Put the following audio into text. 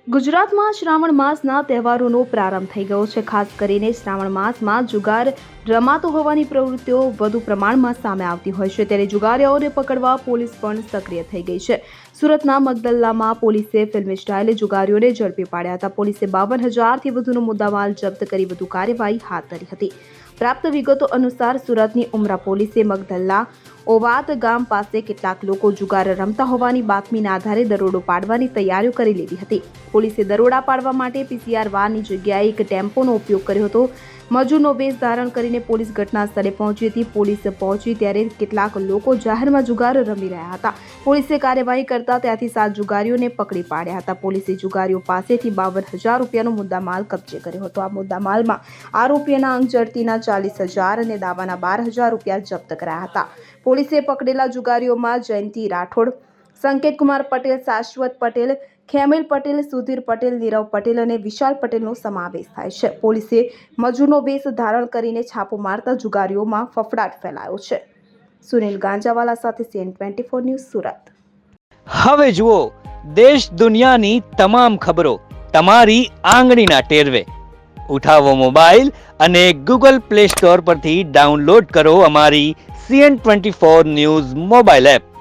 ગુજરાતમાં શ્રાવણ માસના તહેવારોનો પ્રારંભ થઈ ગયો છે। ખાસ કરીને શ્રાવણ માસમાં જુગાર રમાતો હોવાની પ્રવૃત્તિઓ વધુ પ્રમાણમાં સામે આવતી હોય છે, ત્યારે જુગારીઓને પકડવા પોલીસ પણ સક્રિય થઈ ગઈ છે। સુરતના મગદલ્લામાં પોલીસે ફિલ્મી સ્ટાઇલે જુગારીઓને ઝડપી પાડ્યા હતા। પોલીસે 52,000થી વધુનો મુદ્દામાલ જપ્ત કરી વધુ કાર્યવાહી હાથ ધરી હતી। પ્રાપ્ત વિગતો અનુસાર સુરતની ઉમરા પોલીસે મગદલ્લા ઓવાત ગામ પાસે કેટલાક લોકો જુગાર રમતા હોવાની બાતમીના આધારે દરોડો પાડવાની તૈયારીઓ કરી લીધી હતી। પોલીસે દરોડા પાડવા માટે પીસીઆર વાનની જગ્યાએ એક ટેમ્પોનો ઉપયોગ કર્યો હતો। મજૂરનો વેશ ધારણ કરીને પોલીસ ઘટના સ્થળે પહોંચી હતી। પોલીસ પહોંચી ત્યારે કેટલાક લોકો જાહેરમાં જુગાર રમી રહ્યા હતા। પોલીસે કાર્યવાહી કરતા ત્યાંથી 7 જુગારીઓને પકડી પાડ્યા હતા। પોલીસે જુગારીઓ પાસેથી 52,000 રૂપિયાનો મુદ્દામાલ કબજે કર્યો હતો। આ મુદ્દામાલમાં આરોપીઓના અંક ઝડતીના 40,000 અને દાવાના 12,000 રૂપિયા જપ્ત કરાયા હતા। પોલીસે પકડેલા જુગારીઓમાં જયંતિ રાઠોડ, સંકેત કુમાર પટેલ, શાશ્વત પટેલ, ખેમિલ પટેલ, સુધીર પટેલ, નીરવ પટેલ અને વિશાલ પટેલનો સમાવેશ થાય છે। પોલીસે મજૂરનો વેશ ધારણ કરીને છાપો મારતા જુગારીઓમાં ફફડાટ ફેલાયો છે। સુનિલ ગાંજાવાલા સાથે CN24 ન્યૂઝ, સુરત। હવે જુઓ દેશ દુનિયાની તમામ ખબરો તમારી આંગળીના ટેરવે। ઉઠાવો મોબાઈલ અને Google Play Store પરથી ડાઉનલોડ કરો અમારી CN24 ન્યૂઝ મોબાઈલ એપ।